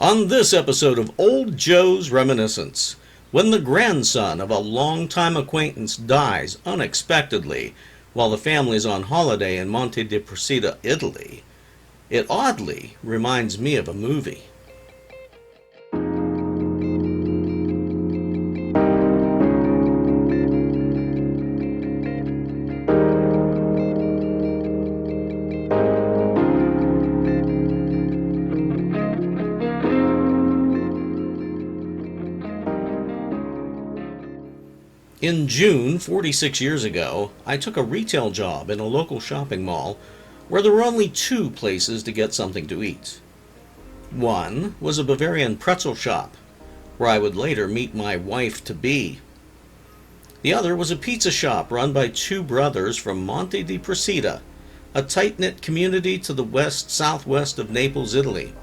On this episode of Old Joe's Reminiscence, when the grandson of a longtime acquaintance dies unexpectedly while the family's on holiday in Monte di Procida, Italy, it oddly reminds me of a movie. In June, 46 years ago, I took a retail job in a local shopping mall where there were only two places to get something to eat. One was a Bavarian pretzel shop, where I would later meet my wife-to-be. The other was a pizza shop run by two brothers from Monte di Procida, a tight-knit community to the west-southwest of Naples, Italy.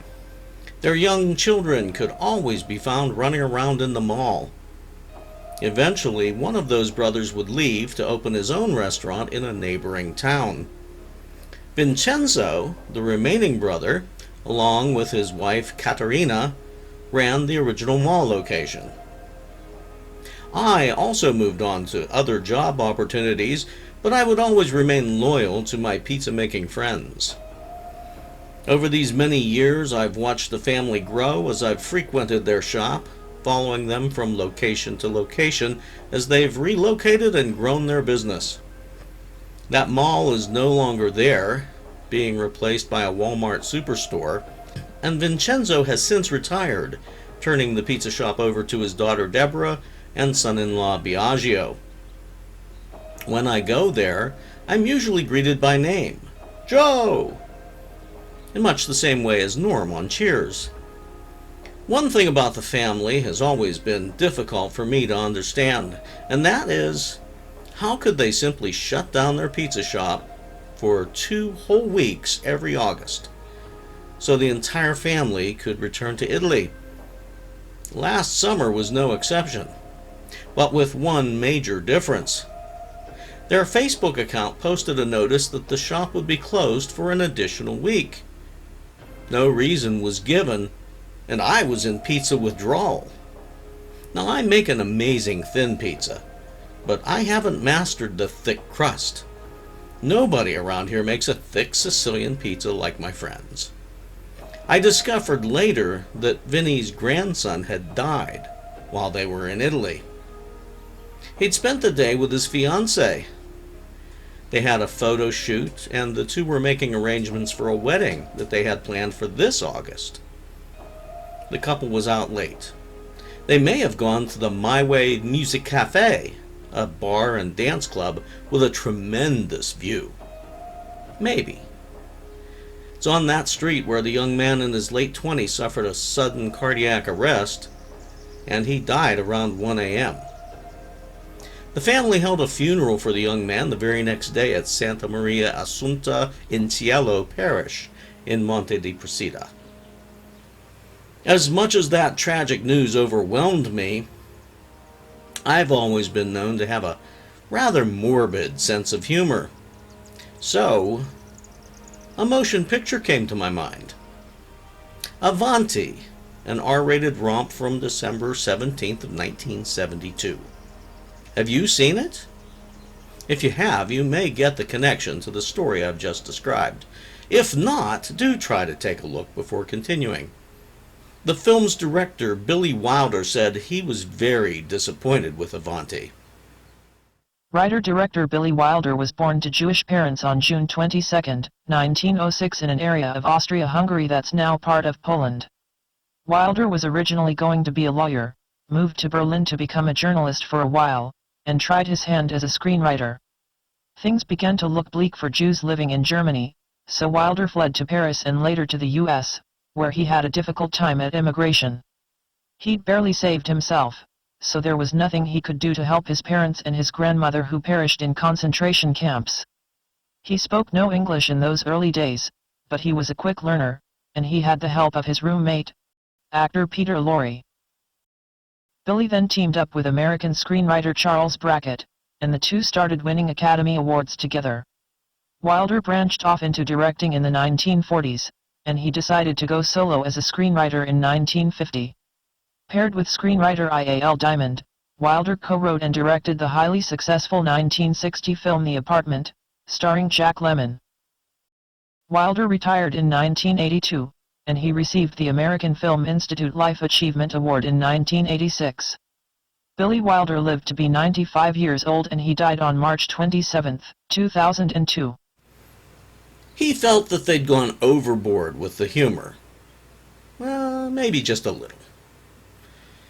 Their young children could always be found running around in the mall. Eventually, one of those brothers would leave to open his own restaurant in a neighboring town. Vincenzo, the remaining brother, along with his wife Caterina, ran the original mall location. I also moved on to other job opportunities, but I would always remain loyal to my pizza-making friends. Over these many years, I've watched the family grow as I've frequented their shop, following them from location to location as they've relocated and grown their business. That mall is no longer there, being replaced by a Walmart superstore, and Vincenzo has since retired, turning the pizza shop over to his daughter Deborah and son-in-law Biagio. When I go there, I'm usually greeted by name, Joe, in much the same way as Norm on Cheers. One thing about the family has always been difficult for me to understand, and that is, how could they simply shut down their pizza shop for 2 whole weeks every August, so the entire family could return to Italy? Last summer was no exception, but with one major difference. Their Facebook account posted a notice that the shop would be closed for an additional week. No reason was given, and I was in pizza withdrawal. Now, I make an amazing thin pizza, but I haven't mastered the thick crust. Nobody around here makes a thick Sicilian pizza like my friends. I discovered later that Vinny's grandson had died while they were in Italy. He'd spent the day with his fiancée. They had a photo shoot, and the two were making arrangements for a wedding that they had planned for this August. The couple was out late. They may have gone to the My Way Music Cafe, a bar and dance club with a tremendous view. Maybe. It's on that street where the young man in his late 20s suffered a sudden cardiac arrest, and he died around 1 a.m. The family held a funeral for the young man the very next day at Santa Maria Assunta in Cielo Parish in Monte di Procida. As much as that tragic news overwhelmed me, I've always been known to have a rather morbid sense of humor. So, a motion picture came to my mind. Avanti, an R-rated romp from December 17th of 1972. Have you seen it? If you have, you may get the connection to the story I've just described. If not, do try to take a look before continuing. The film's director, Billy Wilder, said he was very disappointed with Avanti. Writer-director Billy Wilder was born to Jewish parents on June 22, 1906 in an area of Austria-Hungary that's now part of Poland. Wilder was originally going to be a lawyer, moved to Berlin to become a journalist for a while, and tried his hand as a screenwriter. Things began to look bleak for Jews living in Germany, so Wilder fled to Paris and later to the U.S., where he had a difficult time at immigration. He'd barely saved himself, so there was nothing he could do to help his parents and his grandmother who perished in concentration camps. He spoke no English in those early days, but he was a quick learner, and he had the help of his roommate, actor Peter Lorre. Billy then teamed up with American screenwriter Charles Brackett, and the two started winning Academy Awards together. Wilder branched off into directing in the 1940s, and he decided to go solo as a screenwriter in 1950. Paired with screenwriter I.A.L. Diamond, Wilder co-wrote and directed the highly successful 1960 film The Apartment, starring Jack Lemmon. Wilder retired in 1982, and he received the American Film Institute Life Achievement Award in 1986. Billy Wilder lived to be 95 years old and he died on March 27, 2002. He felt that they'd gone overboard with the humor. Well, maybe just a little.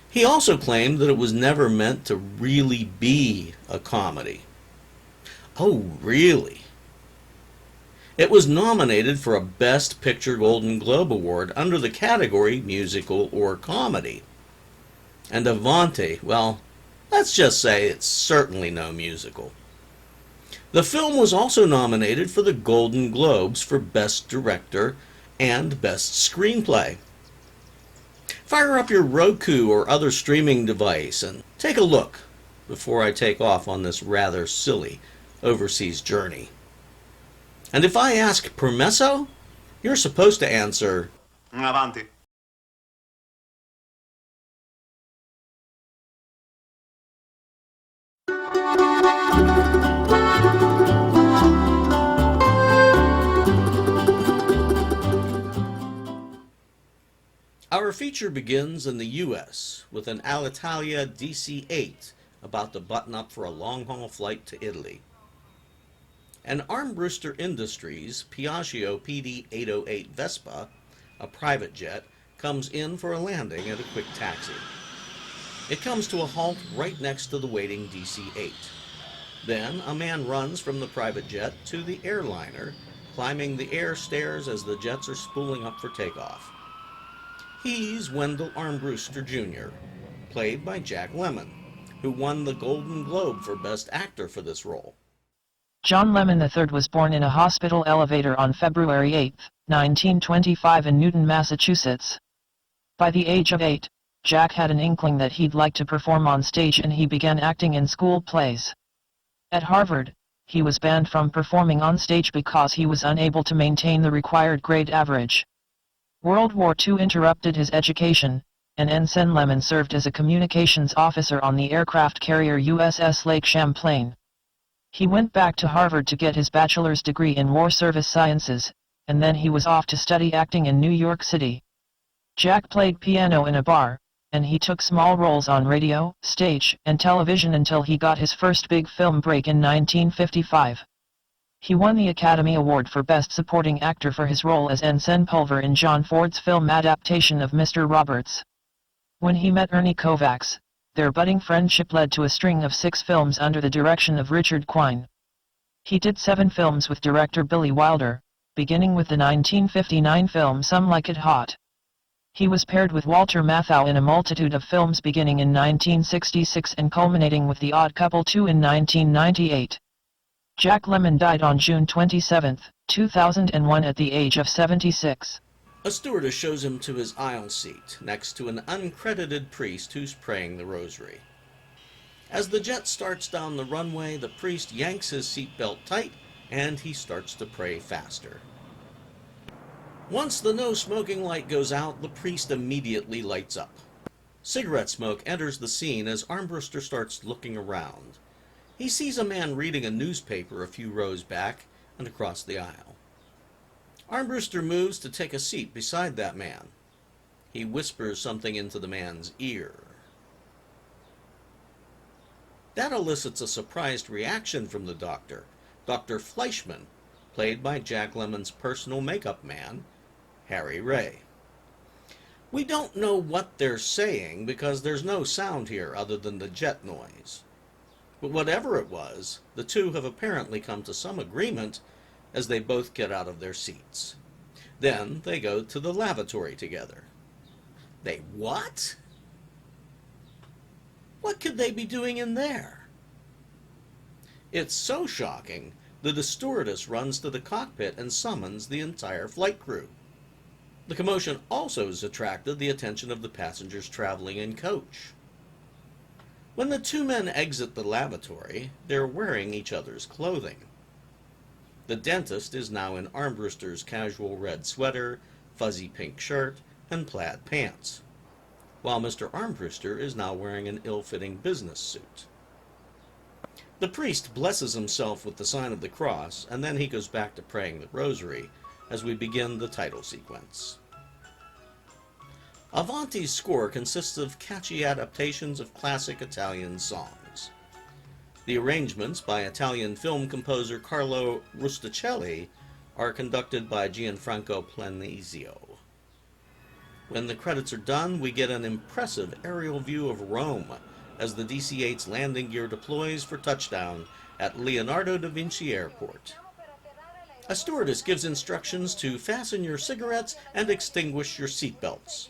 He also claimed that it was never meant to really be a comedy. Oh, really? It was nominated for a Best Picture Golden Globe Award under the category Musical or Comedy. And Avanti, well, let's just say it's certainly no musical. The film was also nominated for the Golden Globes for Best Director and Best Screenplay. Fire up your Roku or other streaming device and take a look before I take off on this rather silly overseas journey. And if I ask permesso, you're supposed to answer Avanti. Our feature begins in the U.S. with an Alitalia DC-8 about to button up for a long-haul flight to Italy. An Armbruster Industries Piaggio PD-808 Vespa, a private jet, comes in for a landing at a quick taxi. It comes to a halt right next to the waiting DC-8. Then a man runs from the private jet to the airliner, climbing the air stairs as the jets are spooling up for takeoff. He's Wendell Armbruster Jr., played by Jack Lemmon, who won the Golden Globe for Best Actor for this role. John Lemmon III was born in a hospital elevator on February 8, 1925 in Newton, Massachusetts. By the age of 8, Jack had an inkling that he'd like to perform on stage and he began acting in school plays. At Harvard, he was banned from performing on stage because he was unable to maintain the required grade average. World War II interrupted his education, and Ensign Lemmon served as a communications officer on the aircraft carrier USS Lake Champlain. He went back to Harvard to get his bachelor's degree in war service sciences, and then he was off to study acting in New York City. Jack played piano in a bar, and he took small roles on radio, stage, and television until he got his first big film break in 1955. He won the Academy Award for Best Supporting Actor for his role as Ensign Pulver in John Ford's film adaptation of Mr. Roberts. When he met Ernie Kovacs, their budding friendship led to a string of 6 films under the direction of Richard Quine. He did 7 films with director Billy Wilder, beginning with the 1959 film Some Like It Hot. He was paired with Walter Matthau in a multitude of films beginning in 1966 and culminating with The Odd Couple 2 in 1998. Jack Lemmon died on June 27, 2001 at the age of 76. A stewardess shows him to his aisle seat, next to an uncredited priest who's praying the rosary. As the jet starts down the runway, the priest yanks his seatbelt tight, and he starts to pray faster. Once the no smoking light goes out, the priest immediately lights up. Cigarette smoke enters the scene as Armbruster starts looking around. He sees a man reading a newspaper a few rows back and across the aisle. Armbruster moves to take a seat beside that man. He whispers something into the man's ear. That elicits a surprised reaction from the doctor, Dr. Fleischman, played by Jack Lemmon's personal makeup man, Harry Ray. We don't know what they're saying because there's no sound here other than the jet noise. But whatever it was, the two have apparently come to some agreement as they both get out of their seats. Then they go to the lavatory together. They what? What could they be doing in there? It's so shocking that the stewardess runs to the cockpit and summons the entire flight crew. The commotion also has attracted the attention of the passengers traveling in coach. When the two men exit the lavatory, they're wearing each other's clothing. The dentist is now in Armbruster's casual red sweater, fuzzy pink shirt and plaid pants, while Mr. Armbruster is now wearing an ill-fitting business suit. The priest blesses himself with the sign of the cross, and then he goes back to praying the rosary as we begin the title sequence. Avanti's score consists of catchy adaptations of classic Italian songs. The arrangements by Italian film composer Carlo Rusticelli are conducted by Gianfranco Planisio. When the credits are done, we get an impressive aerial view of Rome as the DC-8's landing gear deploys for touchdown at Leonardo da Vinci Airport. A stewardess gives instructions to fasten your cigarettes and extinguish your seatbelts.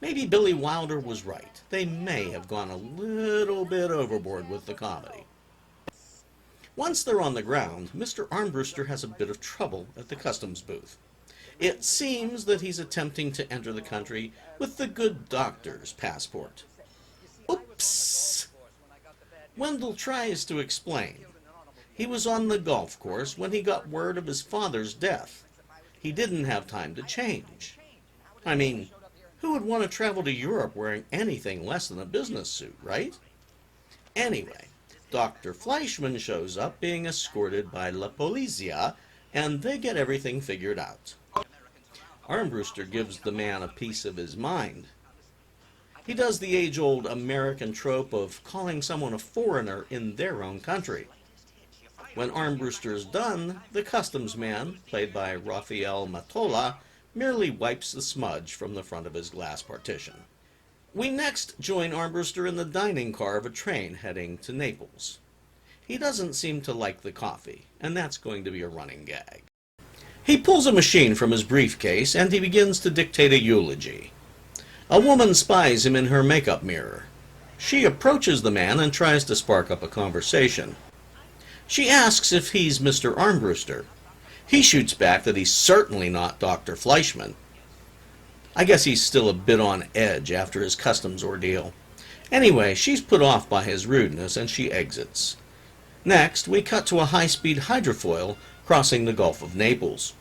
Maybe Billy Wilder was right. They may have gone a little bit overboard with the comedy. Once they're on the ground, Mr. Armbruster has a bit of trouble at the customs booth. It seems that he's attempting to enter the country with the good doctor's passport. Oops! Wendell tries to explain. He was on the golf course when he got word of his father's death. He didn't have time to change. I mean, who would want to travel to Europe wearing anything less than a business suit, right? Anyway, Dr. Fleischmann shows up being escorted by La Polizia, and they get everything figured out. Armbruster gives the man a piece of his mind. He does the age-old American trope of calling someone a foreigner in their own country. When Armbruster's done, the customs man, played by Raphael Matola, merely wipes the smudge from the front of his glass partition. We next join Armbruster in the dining car of a train heading to Naples. He doesn't seem to like the coffee, and that's going to be a running gag. He pulls a machine from his briefcase, and he begins to dictate a eulogy. A woman spies him in her makeup mirror. She approaches the man and tries to spark up a conversation. She asks if he's Mr. Armbruster. He shoots back that he's certainly not Dr. Fleischmann. I guess he's still a bit on edge after his customs ordeal. Anyway, she's put off by his rudeness and she exits. Next, we cut to a high-speed hydrofoil crossing the Gulf of Naples.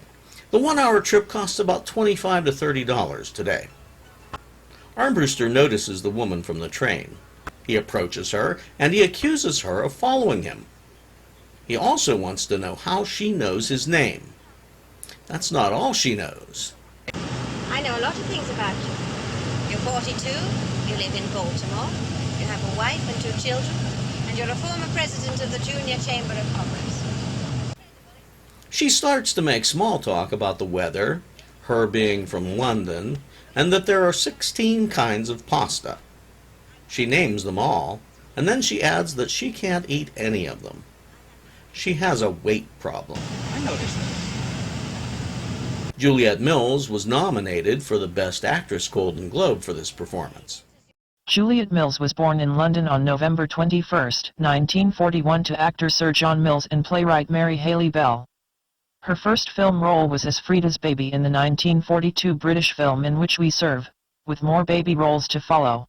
The one-hour trip costs about $25 to $30 today. Armbruster notices the woman from the train. He approaches her, and he accuses her of following him. He also wants to know how she knows his name. That's not all she knows. I know a lot of things about you. You're 42, you live in Baltimore, you have a wife and 2 children, and you're a former president of the Junior Chamber of Commerce. She starts to make small talk about the weather, her being from London, and that there are 16 kinds of pasta. She names them all, and then she adds that she can't eat any of them. She has a weight problem. I noticed that. Juliet Mills was nominated for the Best Actress Golden Globe for this performance. Juliet Mills was born in London on November 21, 1941 to actor Sir John Mills and playwright Mary Haley Bell. Her first film role was as Frida's baby in the 1942 British film In Which We Serve, with more baby roles to follow.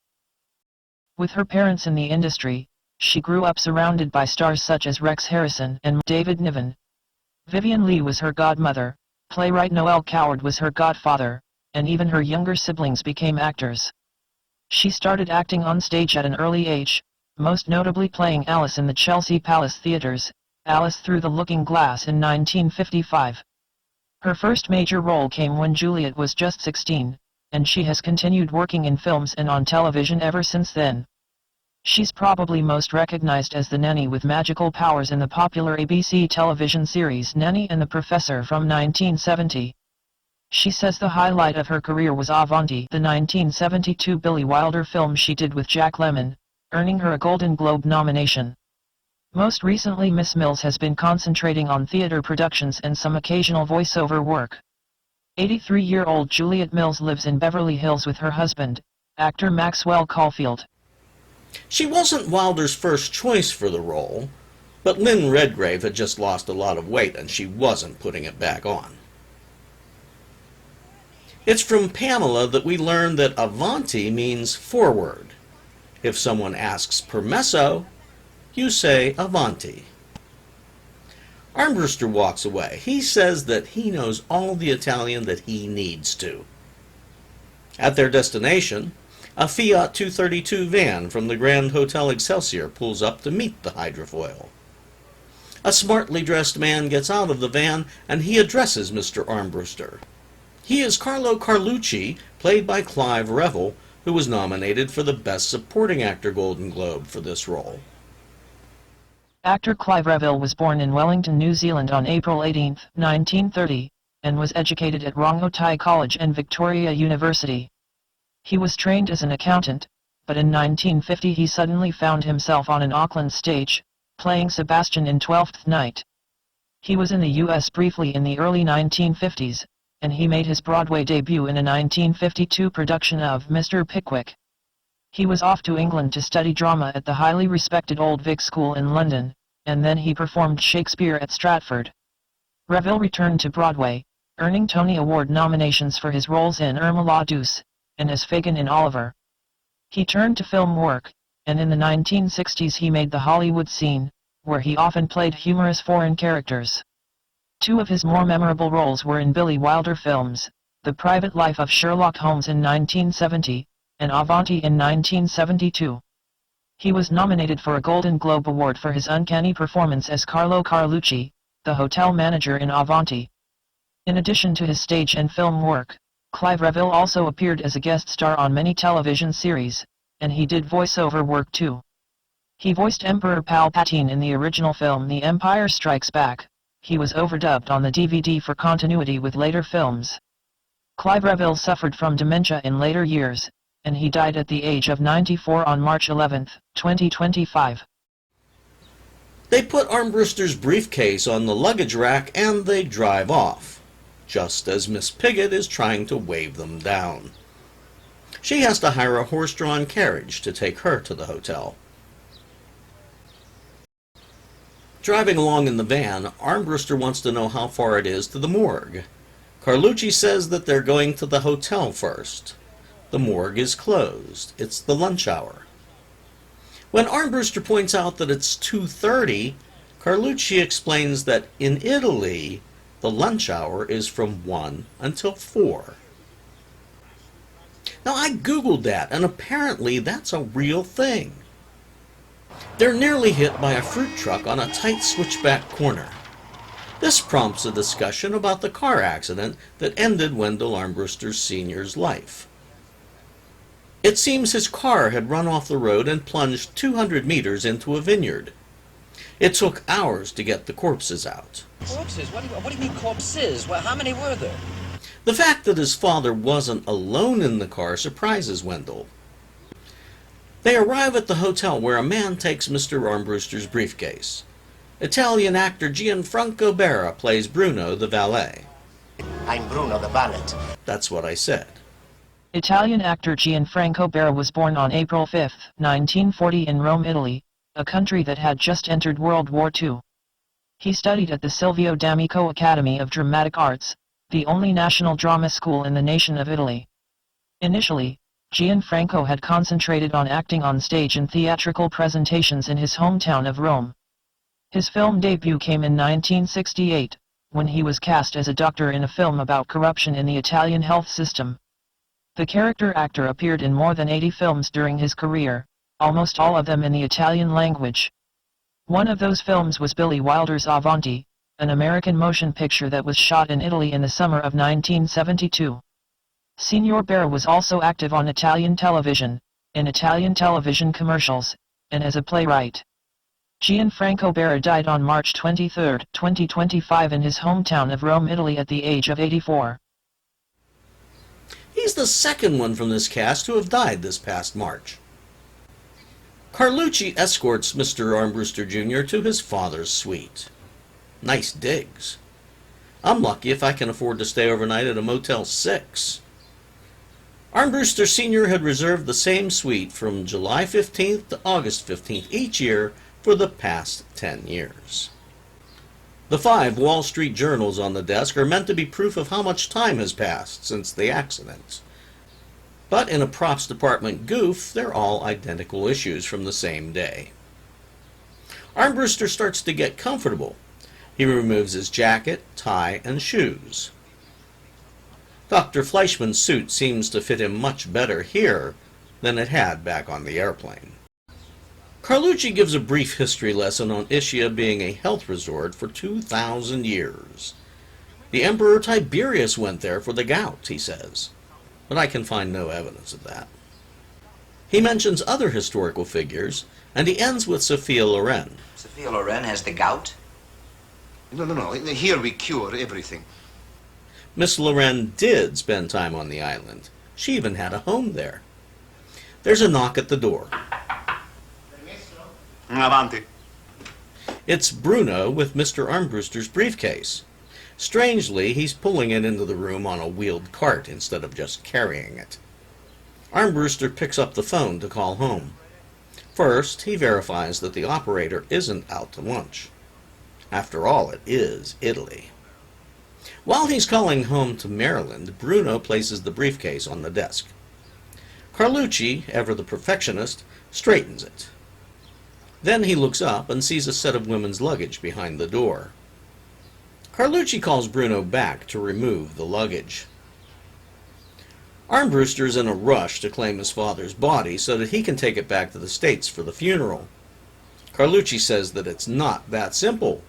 With her parents in the industry, she grew up surrounded by stars such as Rex Harrison and David Niven. Vivien Leigh was her godmother, playwright Noel Coward was her godfather, and even her younger siblings became actors. She started acting on stage at an early age, most notably playing Alice in the Chelsea Palace Theatres, Alice Through the Looking Glass in 1955. Her first major role came when Juliet was just 16, and she has continued working in films and on television ever since then. She's probably most recognized as the nanny with magical powers in the popular ABC television series Nanny and the Professor from 1970. She says the highlight of her career was Avanti, the 1972 Billy Wilder film she did with Jack Lemmon, earning her a Golden Globe nomination. Most recently, Miss Mills has been concentrating on theater productions and some occasional voiceover work. 83-year-old Juliet Mills lives in Beverly Hills with her husband, actor Maxwell Caulfield. She wasn't Wilder's first choice for the role, but Lynn Redgrave had just lost a lot of weight and she wasn't putting it back on. It's from Pamela that we learn that Avanti means forward. If someone asks permesso, you say Avanti. Armbruster walks away. He says that he knows all the Italian that he needs to. At their destination, a Fiat 232 van from the Grand Hotel Excelsior pulls up to meet the hydrofoil. A smartly dressed man gets out of the van and he addresses Mr. Armbruster. He is Carlo Carlucci, played by Clive Revill, who was nominated for the Best Supporting Actor Golden Globe for this role. Actor Clive Revill was born in Wellington, New Zealand on April 18, 1930, and was educated at Rongotai College and Victoria University. He was trained as an accountant, but in 1950 he suddenly found himself on an Auckland stage, playing Sebastian in Twelfth Night. He was in the US briefly in the early 1950s, and he made his Broadway debut in a 1952 production of Mr. Pickwick. He was off to England to study drama at the highly respected Old Vic School in London, and then he performed Shakespeare at Stratford. Revill returned to Broadway, earning Tony Award nominations for his roles in Irma la Douce, and as Fagin in Oliver. He turned to film work, and in the 1960s he made the Hollywood scene, where he often played humorous foreign characters. Two of his more memorable roles were in Billy Wilder films, The Private Life of Sherlock Holmes in 1970, and Avanti in 1972. He was nominated for a Golden Globe Award for his uncanny performance as Carlo Carlucci, the hotel manager in Avanti. In addition to his stage and film work, Clive Revill also appeared as a guest star on many television series, and he did voiceover work too. He voiced Emperor Palpatine in the original film The Empire Strikes Back. He was overdubbed on the DVD for continuity with later films. Clive Revill suffered from dementia in later years, and he died at the age of 94 on March 11, 2025. They put Armbruster's briefcase on the luggage rack and they drive off, just as Miss Pigott is trying to wave them down. She has to hire a horse-drawn carriage to take her to the hotel. Driving along in the van, Armbruster wants to know how far it is to the morgue. Carlucci says that they're going to the hotel first. The morgue is closed. It's the lunch hour. When Armbruster points out that it's 2:30, Carlucci explains that in Italy, the lunch hour is from 1 until 4. Now, I googled that, and apparently that's a real thing. They're nearly hit by a fruit truck on a tight switchback corner. This prompts a discussion about the car accident that ended Wendell Armbruster Sr.'s life. It seems his car had run off the road and plunged 200 meters into a vineyard. It took hours to get the corpses out. Corpses? What do you mean corpses? Well, how many were there? The fact that his father wasn't alone in the car surprises Wendell. They arrive at the hotel where a man takes Mr. Armbruster's briefcase. Italian actor Gianfranco Berra plays Bruno the valet. I'm Bruno the valet. That's what I said. Italian actor Gianfranco Berra was born on April 5, 1940 in Rome, Italy, a country that had just entered World War II. He studied at the Silvio D'Amico Academy of Dramatic Arts, the only national drama school in the nation of Italy. Initially, Gianfranco had concentrated on acting on stage and theatrical presentations in his hometown of Rome. His film debut came in 1968, when he was cast as a doctor in a film about corruption in the Italian health system. The character actor appeared in more than 80 films during his career, almost all of them in the Italian language. One of those films was Billy Wilder's Avanti, an American motion picture that was shot in Italy in the summer of 1972. Signor Berra was also active on Italian television, in Italian television commercials, and as a playwright. Gianfranco Berra died on March 23, 2025 in his hometown of Rome, Italy at the age of 84. He's the second one from this cast to have died this past March. Carlucci escorts Mr. Armbruster Jr. to his father's suite. Nice digs. I'm lucky if I can afford to stay overnight at a Motel 6. Armbruster Sr. had reserved the same suite from July 15th to August 15th each year for the past 10 years. The 5 Wall Street journals on the desk are meant to be proof of how much time has passed since the accident. But in a props department goof, they're all identical issues from the same day. Armbruster starts to get comfortable. He removes his jacket, tie, and shoes. Dr. Fleischmann's suit seems to fit him much better here than it had back on the airplane. Carlucci gives a brief history lesson on Ischia being a health resort for 2,000 years. The Emperor Tiberius went there for the gout, he says, but I can find no evidence of that. He mentions other historical figures, and he ends with Sophia Loren. Sophia Loren has the gout? No. Here we cure everything. Miss Loren did spend time on the island. She even had a home there. There's a knock at the door. Avanti. It's Bruno with Mr. Armbruster's briefcase. Strangely, he's pulling it into the room on a wheeled cart instead of just carrying it. Armbruster picks up the phone to call home. First, he verifies that the operator isn't out to lunch. After all, it is Italy. While he's calling home to Maryland, Bruno places the briefcase on the desk. Carlucci, ever the perfectionist, straightens it. Then he looks up and sees a set of women's luggage behind the door. Carlucci calls Bruno back to remove the luggage. Armbruster's in a rush to claim his father's body so that he can take it back to the States for the funeral. Carlucci says that it's not that simple.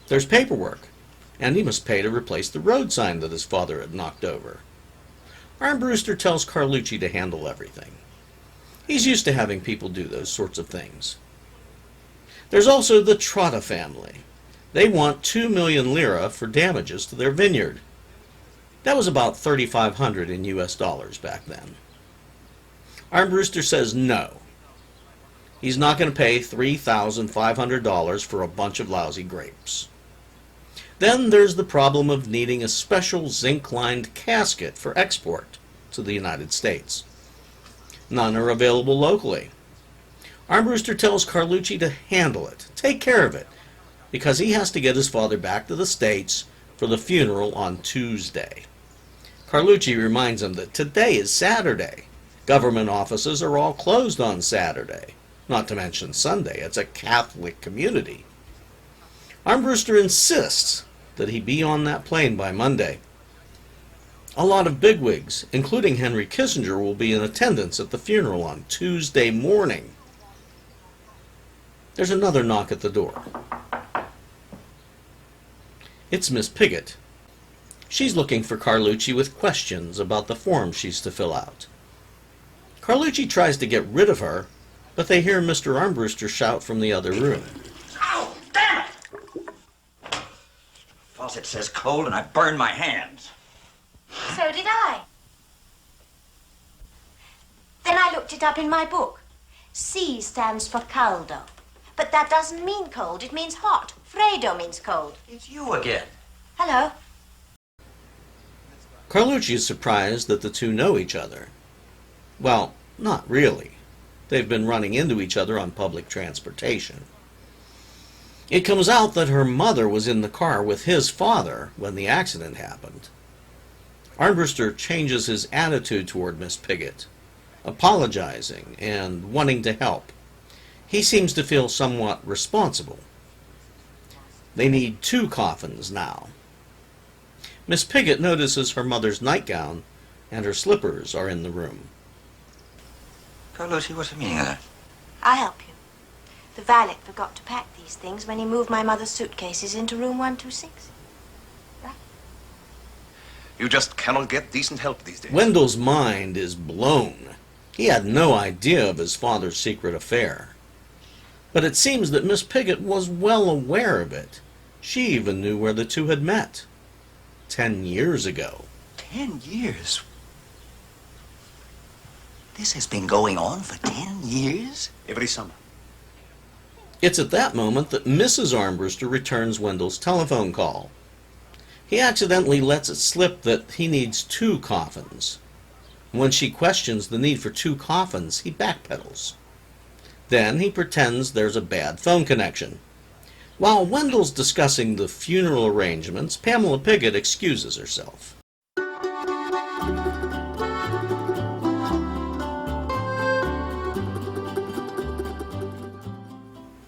There's paperwork, and he must pay to replace the road sign that his father had knocked over. Armbruster tells Carlucci to handle everything. He's used to having people do those sorts of things. There's also the Trotta family. They want 2 million lira for damages to their vineyard. That was about 3,500 in US dollars back then. Armbruster says no. He's not going to pay $3,500 for a bunch of lousy grapes. Then there's the problem of needing a special zinc-lined casket for export to the United States. None are available locally. Armbruster tells Carlucci to handle it, take care of it, because he has to get his father back to the States for the funeral on Tuesday. Carlucci reminds him that today is Saturday. Government offices are all closed on Saturday, not to mention Sunday. It's a Catholic community. Armbruster insists that he be on that plane by Monday. A lot of bigwigs, including Henry Kissinger, will be in attendance at the funeral on Tuesday morning. There's another knock at the door. It's Miss Pigott. She's looking for Carlucci with questions about the form she's to fill out. Carlucci tries to get rid of her, but they hear Mr. Armbruster shout from the other room. Ow! Damn it! Faucet says cold and I burned my hands. So did I. Then I looked it up in my book. C stands for caldo. But that doesn't mean cold, it means hot. Freddo means cold. It's you again. Hello. Carlucci is surprised that the two know each other. Well, not really. They've been running into each other on public transportation. It comes out that her mother was in the car with his father when the accident happened. Armbruster changes his attitude toward Miss Pigott, apologizing and wanting to help. He seems to feel somewhat responsible. They need 2 coffins now. Miss Pigott notices her mother's nightgown and her slippers are in the room. Carlucci, what's the meaning of that? I'll help you. The valet forgot to pack these things when he moved my mother's suitcases into room 126. You just cannot get decent help these days. Wendell's mind is blown. He had no idea of his father's secret affair. But it seems that Miss Pigott was well aware of it. She even knew where the two had met. 10 years ago. 10 years? This has been going on for 10 years? Every summer. It's at that moment that Mrs. Armbruster returns Wendell's telephone call. He accidentally lets it slip that he needs 2 coffins. When she questions the need for 2 coffins, he backpedals. Then he pretends there's a bad phone connection. While Wendell's discussing the funeral arrangements, Pamela Pigott excuses herself.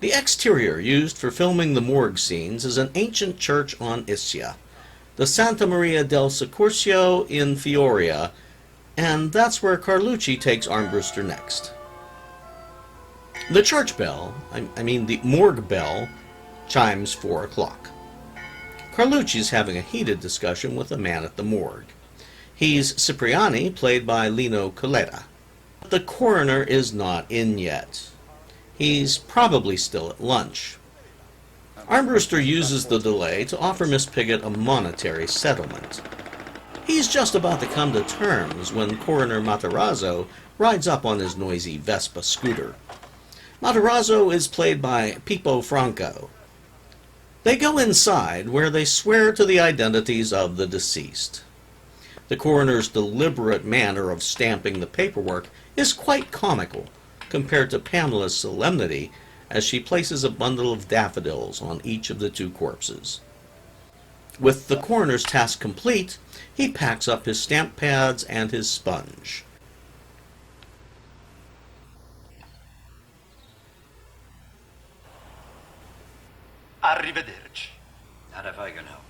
The exterior used for filming the morgue scenes is an ancient church on Ischia, the Santa Maria del Soccorso in Fioria, and that's where Carlucci takes Armbruster next. The church bell, the morgue bell, chimes 4 o'clock. Carlucci's having a heated discussion with a man at the morgue. He's Cipriani, played by Lino Coletta. The coroner is not in yet. He's probably still at lunch. Armbruster uses the delay to offer Miss Pigott a monetary settlement. He's just about to come to terms when Coroner Matarazzo rides up on his noisy Vespa scooter. Matarazzo is played by Pippo Franco. They go inside, where they swear to the identities of the deceased. The coroner's deliberate manner of stamping the paperwork is quite comical compared to Pamela's solemnity as she places a bundle of daffodils on each of the 2 corpses. With the coroner's task complete, he packs up his stamp pads and his sponge. Arrivederci. Not if I can help.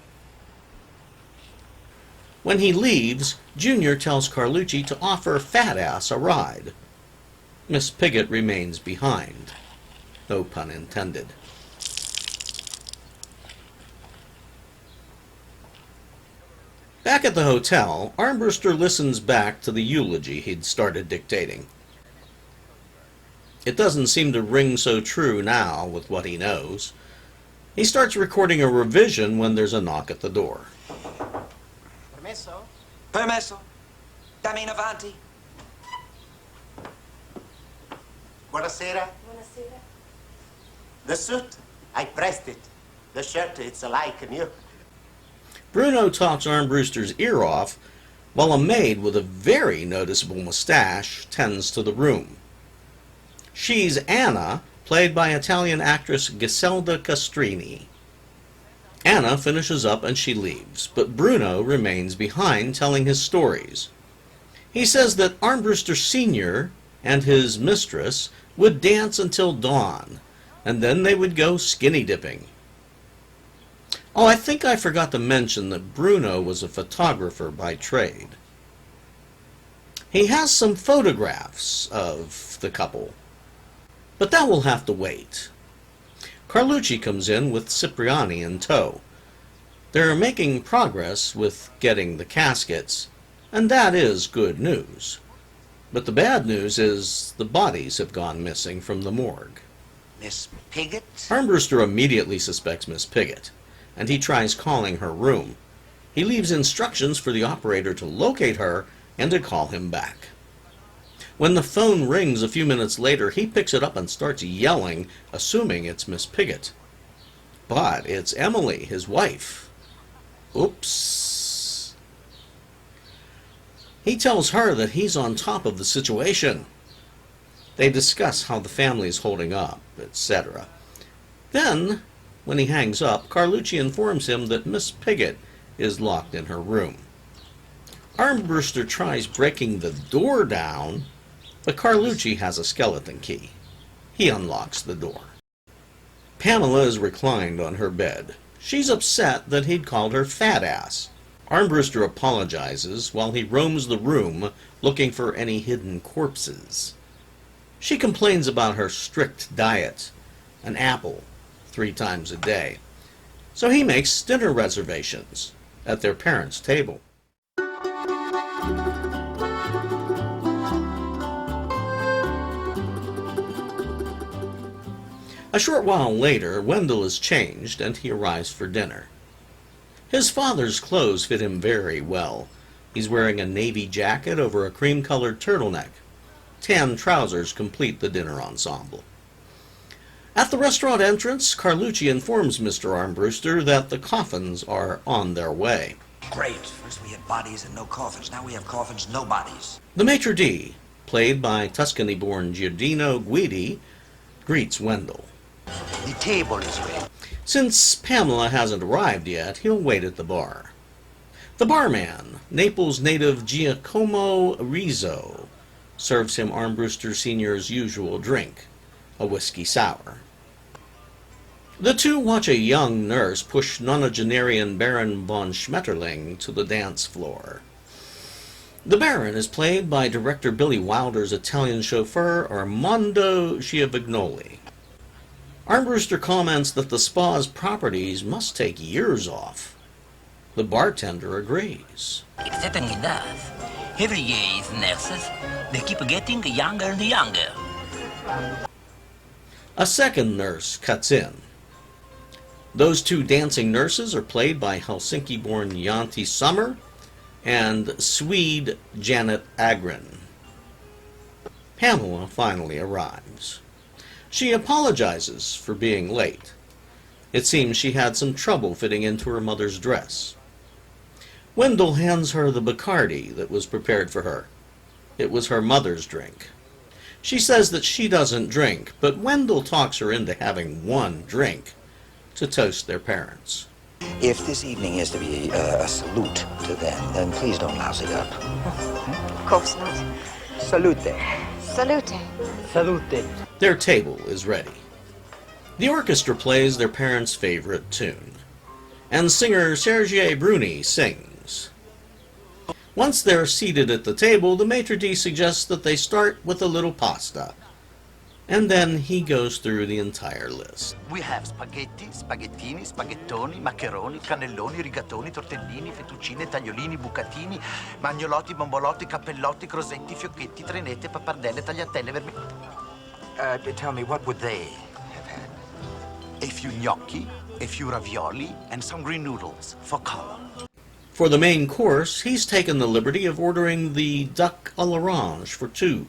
When he leaves, Junior tells Carlucci to offer Fat Ass a ride. Miss Pigott remains behind. No pun intended. Back at the hotel, Armbruster listens back to the eulogy he'd started dictating. It doesn't seem to ring so true now with what he knows. He starts recording a revision when there's a knock at the door. Permesso? Permesso. Dammi in Avanti. Buonasera. Buonasera. The suit, I pressed it. The shirt, it's alike new. Bruno talks Armbruster's ear off, while a maid with a very noticeable mustache tends to the room. She's Anna, played by Italian actress Giselda Castrini. Anna finishes up and she leaves, but Bruno remains behind telling his stories. He says that Armbruster Sr. and his mistress would dance until dawn, and then they would go skinny dipping. Oh, I think I forgot to mention that Bruno was a photographer by trade. He has some photographs of the couple, but that will have to wait. Carlucci comes in with Cipriani in tow. They're making progress with getting the caskets, and that is good news. But the bad news is the bodies have gone missing from the morgue. Miss Pigott? Armbruster immediately suspects Miss Pigott, and he tries calling her room. He leaves instructions for the operator to locate her and to call him back. When the phone rings a few minutes later, he picks it up and starts yelling, assuming it's Miss Pigott. But it's Emily, his wife. Oops. He tells her that he's on top of the situation. They discuss how the family is holding up, etc. Then, when he hangs up, Carlucci informs him that Miss Pigott is locked in her room. Armbruster tries breaking the door down, but Carlucci has a skeleton key. He unlocks the door. Pamela is reclined on her bed. She's upset that he'd called her fat ass. Armbruster apologizes while he roams the room looking for any hidden corpses. She complains about her strict diet, an apple 3 times a day. So he makes dinner reservations at their parents' table. A short while later, Wendell is changed and he arrives for dinner. His father's clothes fit him very well. He's wearing a navy jacket over a cream-colored turtleneck. Tan trousers complete the dinner ensemble. At the restaurant entrance, Carlucci informs Mr. Armbruster that the coffins are on their way. Great. First we had bodies and no coffins. Now we have coffins, no bodies. The maitre d', played by Tuscany-born Giordino Guidi, greets Wendell. The table is ready. Since Pamela hasn't arrived yet, he'll wait at the bar. The barman, Naples native Giacomo Rizzo, serves him Armbruster Sr.'s usual drink, a whiskey sour. The two watch a young nurse push nonagenarian Baron von Schmetterling to the dance floor. The Baron is played by director Billy Wilder's Italian chauffeur Armando Schiavignoli. Armbruster comments that the spa's properties must take years off. The bartender agrees. It certainly does. Every year these nurses, they keep getting younger and younger. A second nurse cuts in. Those two dancing nurses are played by Helsinki-born Yanti Summer and Swede Janet Agren. Pamela finally arrives. She apologizes for being late. It seems she had some trouble fitting into her mother's dress. Wendell hands her the Bacardi that was prepared for her. It was her mother's drink. She says that she doesn't drink, but Wendell talks her into having one drink to toast their parents. If this evening is to be a salute to them, then please don't louse it up. Of course not. Salute. Salute. Salute. Their table is ready. The orchestra plays their parents' favorite tune, and singer Sergei Bruni sings. Once they're seated at the table, the maitre d' suggests that they start with a little pasta. And then he goes through the entire list. We have spaghetti, spaghettini, spaghettoni, maccheroni, cannelloni, rigatoni, tortellini, fettuccine, tagliolini, bucatini, magnolotti, bombolotti, cappellotti, crosetti, fiocchetti, trenette, pappardelle, tagliatelle, tell me, what would they have had? A few gnocchi, a few ravioli, and some green noodles for color. For the main course, he's taken the liberty of ordering the duck à l'orange for two.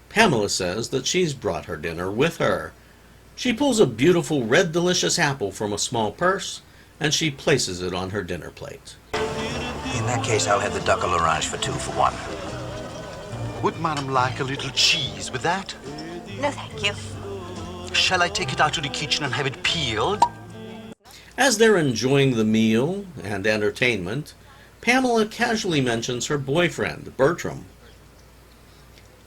Pamela says that she's brought her dinner with her. She pulls a beautiful red delicious apple from a small purse, and she places it on her dinner plate. In that case, I'll have the duck à l'orange for 2 for 1. Would Madam like a little cheese with that? No, thank you. Shall I take it out to the kitchen and have it peeled? As they're enjoying the meal and entertainment, Pamela casually mentions her boyfriend, Bertram.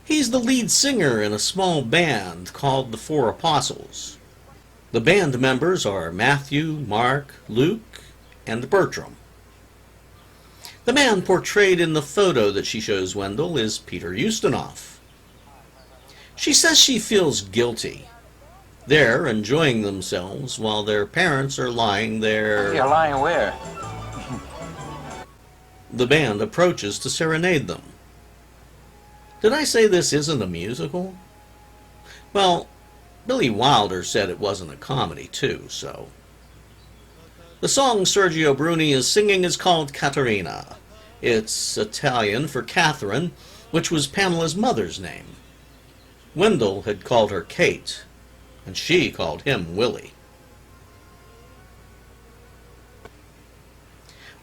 He's the lead singer in a small band called the Four Apostles. The band members are Matthew, Mark, Luke, and Bertram. The man portrayed in the photo that she shows Wendell is Peter Ustinov. She says she feels guilty. They're enjoying themselves while their parents are lying there. You're lying where? The band approaches to serenade them. Did I say this isn't a musical? Well, Billy Wilder said it wasn't a comedy too, so. The song Sergio Bruni is singing is called Caterina. It's Italian for Catherine, which was Pamela's mother's name. Wendell had called her Kate, and she called him Willie.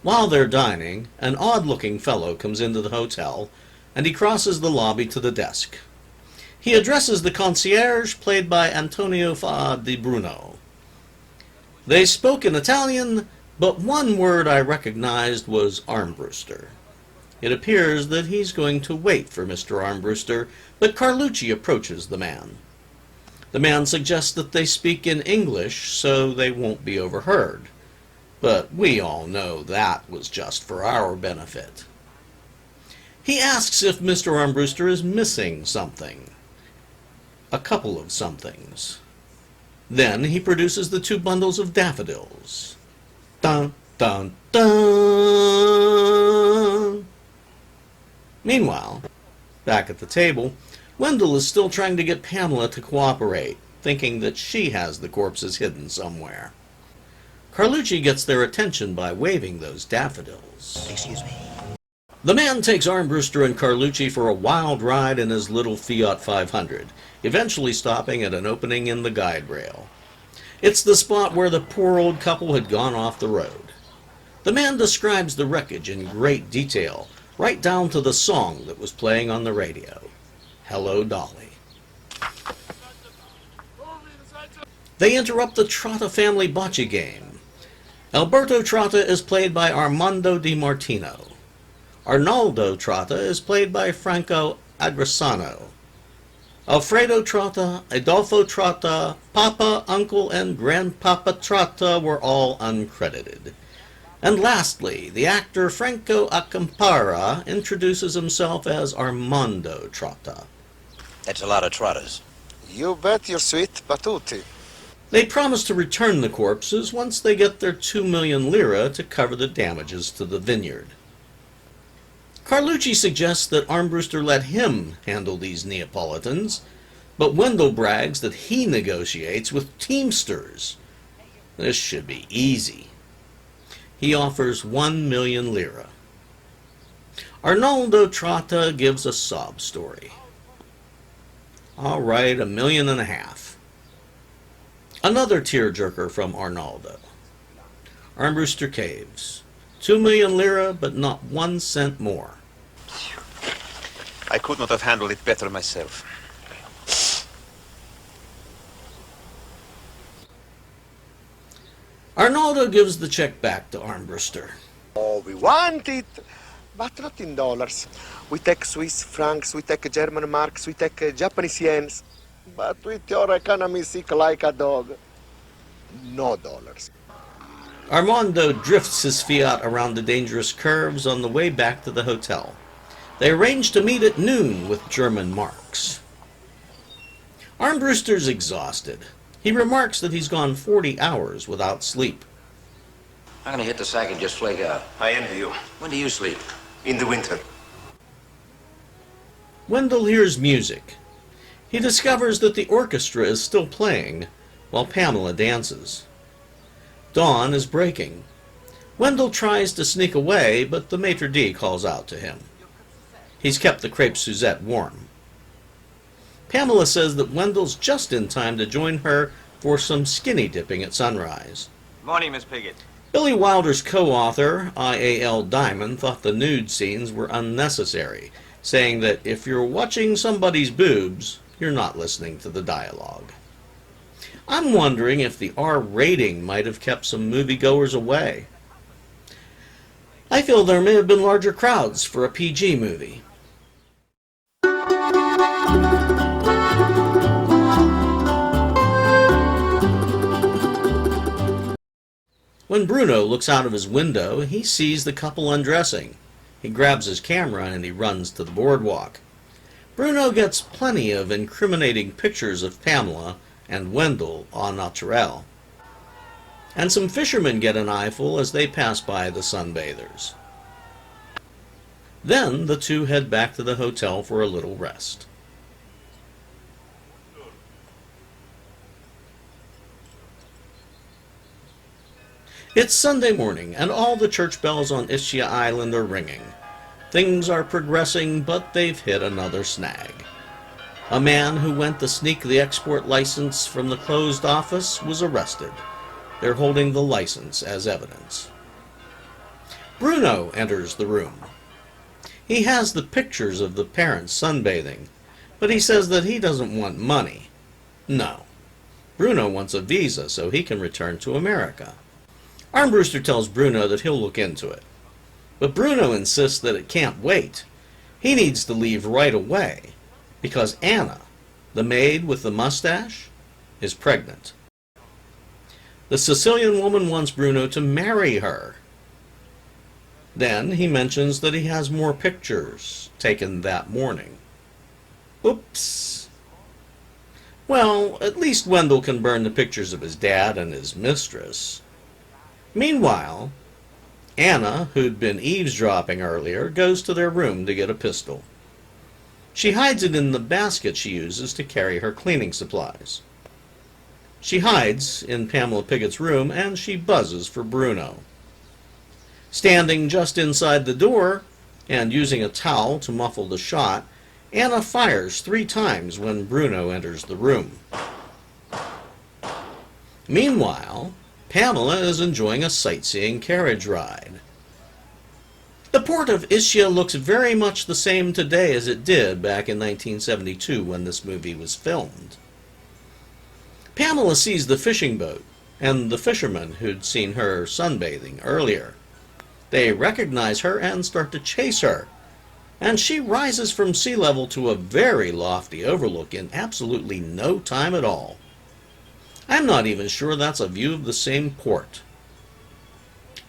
While they're dining, an odd-looking fellow comes into the hotel, and he crosses the lobby to the desk. He addresses the concierge, played by Antonio Fa di Bruno. They spoke in Italian, but one word I recognized was Armbruster. It appears that he's going to wait for Mr. Armbruster, but Carlucci approaches the man. The man suggests that they speak in English so they won't be overheard. But we all know that was just for our benefit. He asks if Mr. Armbruster is missing something. A couple of somethings. Then he produces the 2 bundles of daffodils. Dun, dun, dun! Meanwhile, back at the table, Wendell is still trying to get Pamela to cooperate, thinking that she has the corpses hidden somewhere. Carlucci gets their attention by waving those daffodils. Excuse me. The man takes Armbruster and Carlucci for a wild ride in his little Fiat 500, eventually stopping at an opening in the guide rail. It's the spot where the poor old couple had gone off the road. The man describes the wreckage in great detail, right down to the song that was playing on the radio. Hello, Dolly. They interrupt the Trotta family bocce game. Alberto Trotta is played by Armando Di Martino. Arnaldo Trotta is played by Franco Agrisano. Alfredo Trotta, Adolfo Trotta, Papa, Uncle, and Grandpapa Trotta were all uncredited. And lastly, the actor Franco Accampara introduces himself as Armando Trotta. That's a lot of trotters. You bet your sweet patootie. They promise to return the corpses once they get their 2 million lira to cover the damages to the vineyard. Carlucci suggests that Armbruster let him handle these Neapolitans, but Wendell brags that he negotiates with Teamsters. This should be easy. He offers 1 million lira. Arnaldo Trotta gives a sob story. All right, 1.5 million. Another tearjerker from Arnaldo. Armbruster caves. 2 million lira, but not 1 cent more. I could not have handled it better myself. Arnaldo gives the check back to Armbruster. Oh, we want it, but not in dollars. We take Swiss francs, we take German marks, we take Japanese yens. But with your economy sick like a dog, no dollars. Armando drifts his Fiat around the dangerous curves on the way back to the hotel. They arrange to meet at noon with German marks. Armbruster's exhausted. He remarks that he's gone 40 hours without sleep. I'm gonna hit the sack and just flake out. I envy you. When do you sleep? In the winter. Wendell hears music. He discovers that the orchestra is still playing while Pamela dances. Dawn is breaking. Wendell tries to sneak away, but the maitre d' calls out to him. He's kept the crepe Suzette warm. Pamela says that Wendell's just in time to join her for some skinny dipping at sunrise. Morning, Miss Piggott. Billy Wilder's co-author, I.A.L. Diamond, thought the nude scenes were unnecessary, saying that if you're watching somebody's boobs, you're not listening to the dialogue. I'm wondering if the R rating might have kept some moviegoers away. I feel there may have been larger crowds for a PG movie. When Bruno looks out of his window, he sees the couple undressing. He grabs his camera and he runs to the boardwalk. Bruno gets plenty of incriminating pictures of Pamela and Wendell au naturel. And some fishermen get an eyeful as they pass by the sunbathers. Then the two head back to the hotel for a little rest. It's Sunday morning, and all the church bells on Ischia Island are ringing. Things are progressing, but they've hit another snag. A man who went to sneak the export license from the closed office was arrested. They're holding the license as evidence. Bruno enters the room. He has the pictures of the parents sunbathing, but he says that he doesn't want money. No. Bruno wants a visa so he can return to America. Armbruster tells Bruno that he'll look into it. But Bruno insists that it can't wait. He needs to leave right away, because Anna, the maid with the mustache, is pregnant. The Sicilian woman wants Bruno to marry her. Then he mentions that he has more pictures taken that morning. Oops. Well, at least Wendell can burn the pictures of his dad and his mistress. Meanwhile, Anna, who'd been eavesdropping earlier, goes to their room to get a pistol. She hides it in the basket she uses to carry her cleaning supplies. She hides in Pamela Piggott's room and she buzzes for Bruno. Standing just inside the door and using a towel to muffle the shot, Anna fires 3 times when Bruno enters the room. Meanwhile, Pamela is enjoying a sightseeing carriage ride. The port of Ischia looks very much the same today as it did back in 1972 when this movie was filmed. Pamela sees the fishing boat and the fisherman who'd seen her sunbathing earlier. They recognize her and start to chase her, and she rises from sea level to a very lofty overlook in absolutely no time at all. I'm not even sure that's a view of the same port.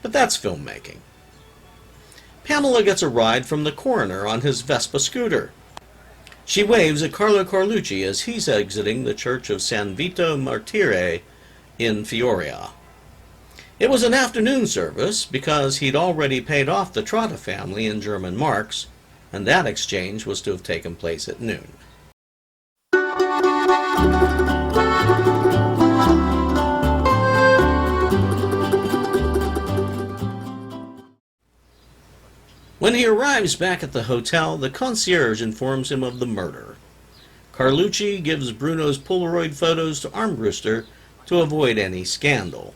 But that's filmmaking. Pamela gets a ride from the coroner on his Vespa scooter. She waves at Carlo Carlucci as he's exiting the church of San Vito Martire in Fioria. It was an afternoon service because he'd already paid off the Trotta family in German marks, and that exchange was to have taken place at noon. When he arrives back at the hotel, the concierge informs him of the murder. Carlucci gives Bruno's Polaroid photos to Armbruster to avoid any scandal.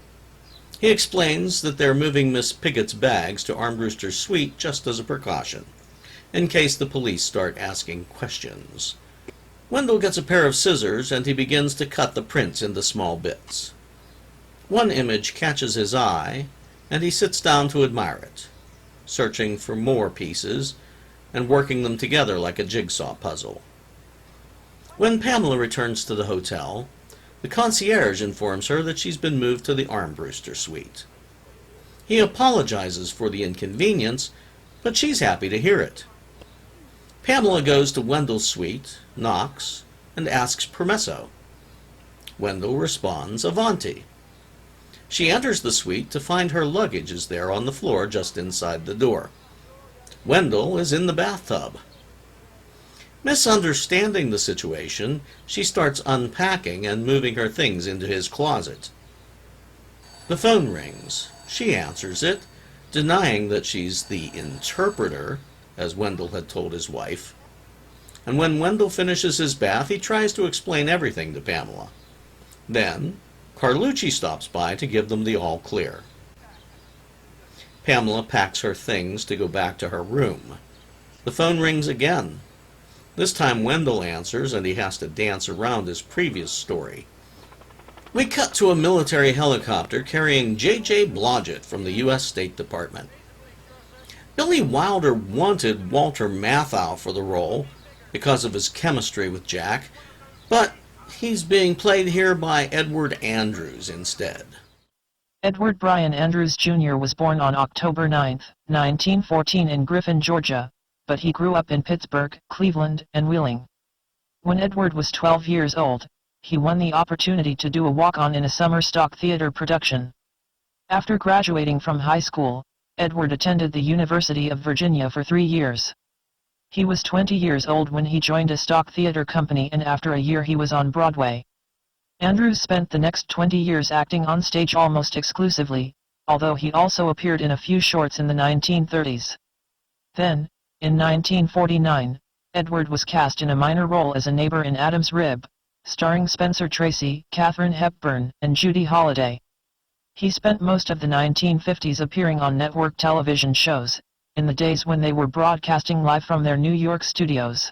He explains that they're moving Miss Piggott's bags to Armbruster's suite just as a precaution, in case the police start asking questions. Wendell gets a pair of scissors and he begins to cut the prints into small bits. One image catches his eye, and he sits down to admire it, searching for more pieces and working them together like a jigsaw puzzle. When Pamela returns to the hotel, the concierge informs her that she's been moved to the Armbruster suite. He apologizes for the inconvenience, but she's happy to hear it. Pamela goes to Wendell's suite, knocks, and asks permesso. Wendell responds, Avanti. She enters the suite to find her luggage is there on the floor just inside the door. Wendell is in the bathtub. Misunderstanding the situation, she starts unpacking and moving her things into his closet. The phone rings. She answers it, denying that she's the interpreter, as Wendell had told his wife. And when Wendell finishes his bath, he tries to explain everything to Pamela. Then Carlucci stops by to give them the all clear. Pamela packs her things to go back to her room. The phone rings again. This time Wendell answers, and he has to dance around his previous story. We cut to a military helicopter carrying J.J. Blodgett from the U.S. State Department. Billy Wilder wanted Walter Matthau for the role because of his chemistry with Jack, but he's being played here by Edward Andrews instead. Edward Bryan Andrews Jr. was born on October 9, 1914 in Griffin, Georgia, but he grew up in Pittsburgh, Cleveland, and Wheeling. When Edward was 12 years old, he won the opportunity to do a walk-on in a summer stock theater production. After graduating from high school, Edward attended the University of Virginia for 3 years. He was 20 years old when he joined a stock theater company, and after a year he was on Broadway. Andrews spent the next 20 years acting on stage almost exclusively, although he also appeared in a few shorts in the 1930s. Then, in 1949, Edward was cast in a minor role as a neighbor in Adam's Rib, starring Spencer Tracy, Katharine Hepburn, and Judy Holliday. He spent most of the 1950s appearing on network television shows, in the days when they were broadcasting live from their New York studios.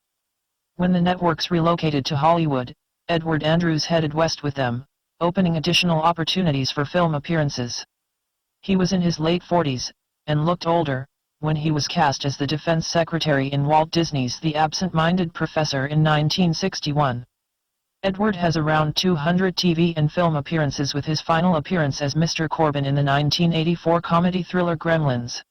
When the networks relocated to Hollywood, Edward Andrews headed west with them, opening additional opportunities for film appearances. He was in his late 40s, and looked older, when he was cast as the defense secretary in Walt Disney's The Absent-Minded Professor in 1961. Edward has around 200 TV and film appearances, with his final appearance as Mr. Corbin in the 1984 comedy thriller Gremlins.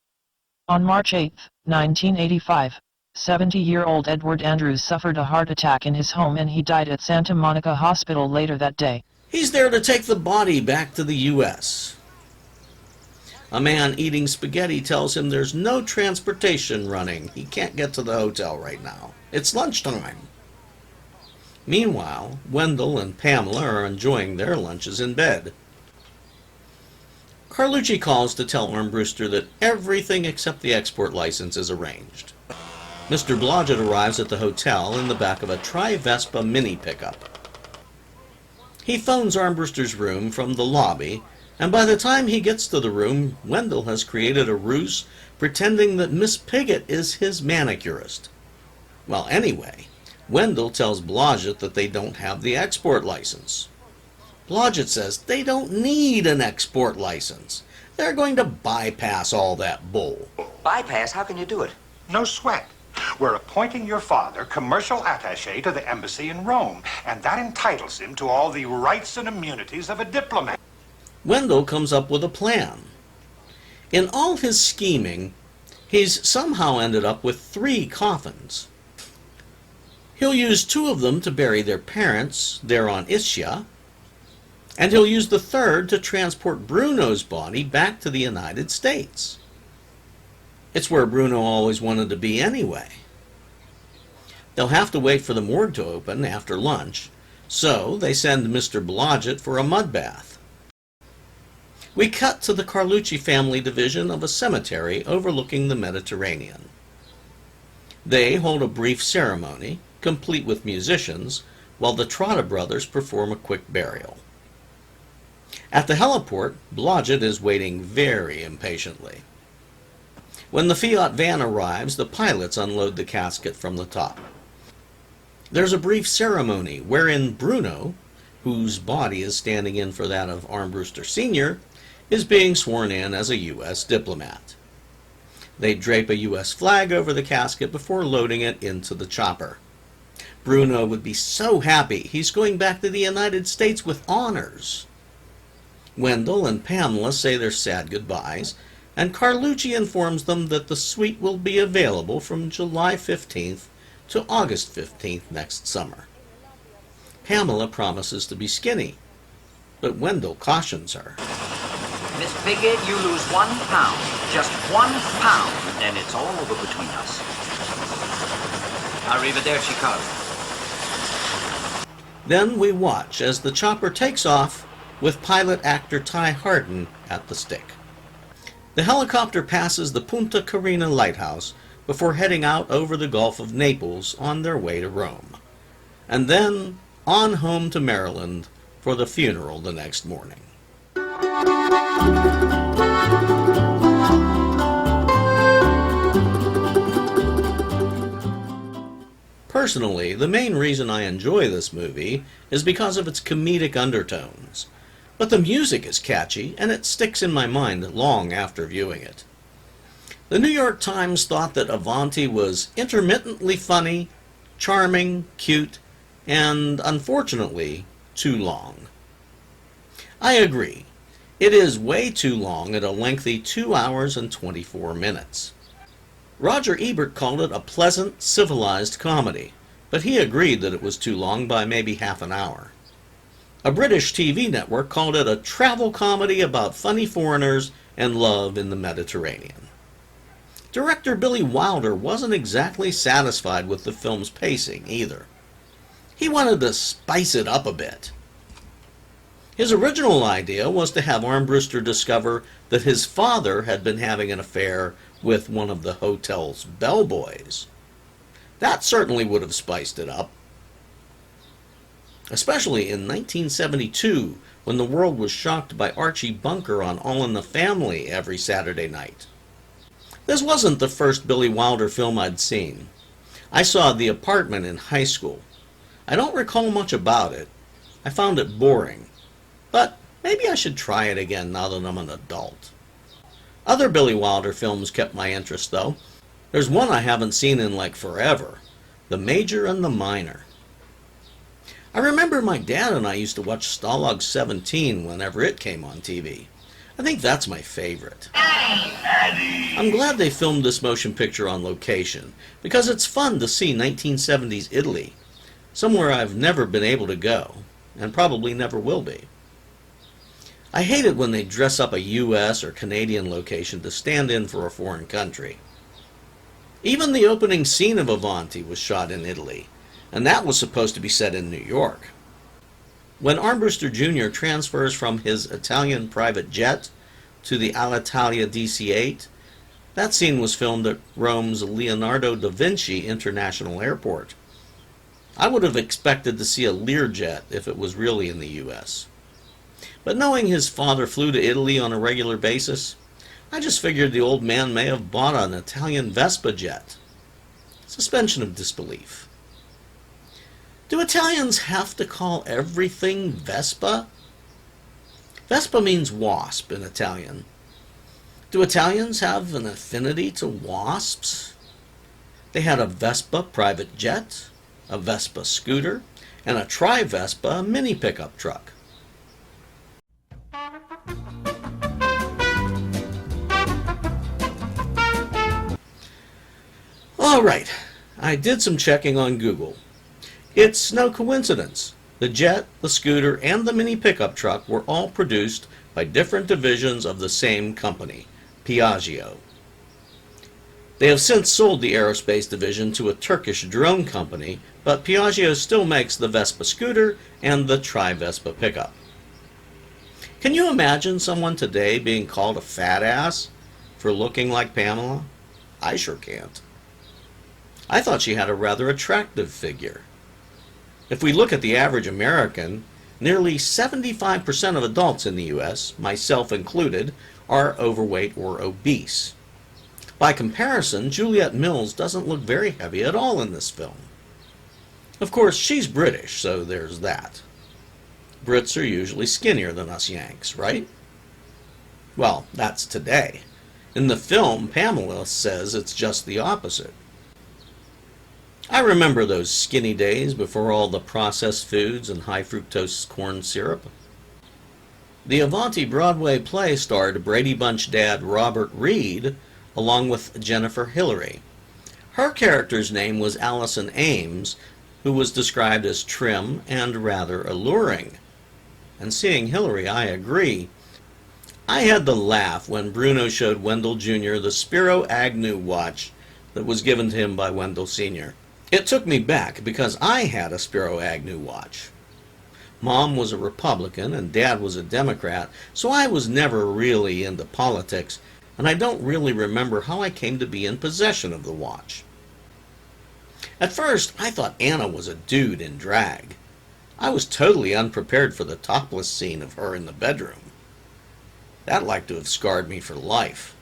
On March 8, 1985, 70-year-old Edward Andrews suffered a heart attack in his home and he died at Santa Monica Hospital later that day. He's there to take the body back to the U.S. A man eating spaghetti tells him there's no transportation running. He can't get to the hotel right now. It's lunchtime. Meanwhile, Wendell and Pamela are enjoying their lunches in bed. Carlucci calls to tell Armbruster that everything except the export license is arranged. Mr. Blodgett arrives at the hotel in the back of a Tri-Vespa mini pickup. He phones Armbruster's room from the lobby, and by the time he gets to the room, Wendell has created a ruse pretending that Miss Piggott is his manicurist. Well, anyway, Wendell tells Blodgett that they don't have the export license. Blodgett says they don't need an export license. They're going to bypass all that bull. Bypass? How can you do it? No sweat. We're appointing your father commercial attaché to the embassy in Rome, and that entitles him to all the rights and immunities of a diplomat. Wendell comes up with a plan. In all his scheming, he's somehow ended up with 3 coffins. He'll use 2 of them to bury their parents there on Ischia, and he'll use the 3rd to transport Bruno's body back to the United States. It's where Bruno always wanted to be anyway. They'll have to wait for the morgue to open after lunch, so they send Mr. Blodgett for a mud bath. We cut to the Carlucci family division of a cemetery overlooking the Mediterranean. They hold a brief ceremony, complete with musicians, while the Trotta brothers perform a quick burial. At the heliport, Blodgett is waiting very impatiently. When the Fiat van arrives, the pilots unload the casket from the top. There's a brief ceremony wherein Bruno, whose body is standing in for that of Armbruster Sr., is being sworn in as a U.S. diplomat. They drape a U.S. flag over the casket before loading it into the chopper. Bruno would be so happy he's going back to the United States with honors. Wendell and Pamela say their sad goodbyes, and Carlucci informs them that the suite will be available from July 15th to August 15th next summer. Pamela promises to be skinny, but Wendell cautions her. Miss Piggott, you lose 1 pound. Just 1 pound, and it's all over between us. Arrivederci, Carl. Then we watch as the chopper takes off with pilot-actor Ty Harden at the stick. The helicopter passes the Punta Carina lighthouse before heading out over the Gulf of Naples on their way to Rome, and then on home to Maryland for the funeral the next morning. Personally, the main reason I enjoy this movie is because of its comedic undertones. But the music is catchy, and it sticks in my mind long after viewing it. The New York Times thought that Avanti was intermittently funny, charming, cute, and, unfortunately, too long. I agree. It is way too long at a lengthy 2 hours and 24 minutes. Roger Ebert called it a pleasant, civilized comedy, but he agreed that it was too long by maybe half an hour. A British TV network called it a travel comedy about funny foreigners and love in the Mediterranean. Director Billy Wilder wasn't exactly satisfied with the film's pacing either. He wanted to spice it up a bit. His original idea was to have Armbruster discover that his father had been having an affair with one of the hotel's bellboys. That certainly would have spiced it up. Especially in 1972, when the world was shocked by Archie Bunker on All in the Family every Saturday night. This wasn't the first Billy Wilder film I'd seen. I saw The Apartment in high school. I don't recall much about it. I found it boring. But maybe I should try it again now that I'm an adult. Other Billy Wilder films kept my interest, though. There's one I haven't seen in like forever, The Major and the Minor. I remember my dad and I used to watch Stalag 17 whenever it came on TV. I think that's my favorite. I'm glad they filmed this motion picture on location, because it's fun to see 1970s Italy, somewhere I've never been able to go, and probably never will be. I hate it when they dress up a US or Canadian location to stand in for a foreign country. Even the opening scene of Avanti was shot in Italy, and that was supposed to be set in New York. When Armbruster Jr. transfers from his Italian private jet to the Alitalia DC-8, that scene was filmed at Rome's Leonardo da Vinci International Airport. I would have expected to see a Learjet if it was really in the US. But knowing his father flew to Italy on a regular basis, I just figured the old man may have bought an Italian Vespa jet. Suspension of disbelief. Do Italians have to call everything Vespa? Vespa means wasp in Italian. Do Italians have an affinity to wasps? They had a Vespa private jet, a Vespa scooter, and a Tri-Vespa mini pickup truck. All right, I did some checking on Google. It's no coincidence. The jet, the scooter, and the mini pickup truck were all produced by different divisions of the same company, Piaggio. They have since sold the aerospace division to a Turkish drone company, but Piaggio still makes the Vespa scooter and the Tri-Vespa pickup. Can you imagine someone today being called a fat ass for looking like Pamela? I sure can't. I thought she had a rather attractive figure. If we look at the average American, nearly 75% of adults in the U.S., myself included, are overweight or obese. By comparison, Juliet Mills doesn't look very heavy at all in this film. Of course, she's British, so there's that. Brits are usually skinnier than us Yanks, right? Well, that's today. In the film, Pamela says it's just the opposite. I remember those skinny days before all the processed foods and high fructose corn syrup. The Avanti Broadway play starred Brady Bunch dad Robert Reed along with Jennifer Hillary. Her character's name was Allison Ames, who was described as trim and rather alluring. And seeing Hillary, I agree. I had the laugh when Bruno showed Wendell Jr. the Spiro Agnew watch that was given to him by Wendell Sr. It took me back because I had a Spiro Agnew watch. Mom was a Republican and Dad was a Democrat, so I was never really into politics, and I don't really remember how I came to be in possession of the watch. At first, I thought Anna was a dude in drag. I was totally unprepared for the topless scene of her in the bedroom. That'd like to have scarred me for life.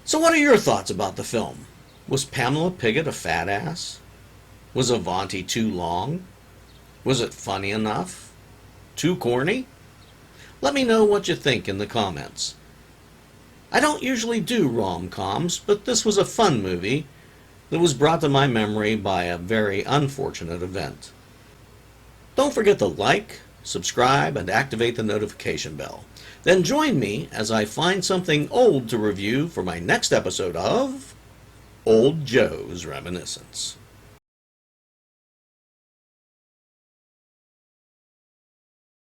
So what are your thoughts about the film? Was Pamela Piggott a fat ass? Was Avanti too long? Was it funny enough? Too corny? Let me know what you think in the comments. I don't usually do rom-coms, but this was a fun movie that was brought to my memory by a very unfortunate event. Don't forget to like, subscribe, and activate the notification bell. Then join me as I find something old to review for my next episode of Old Joe's Reminiscence.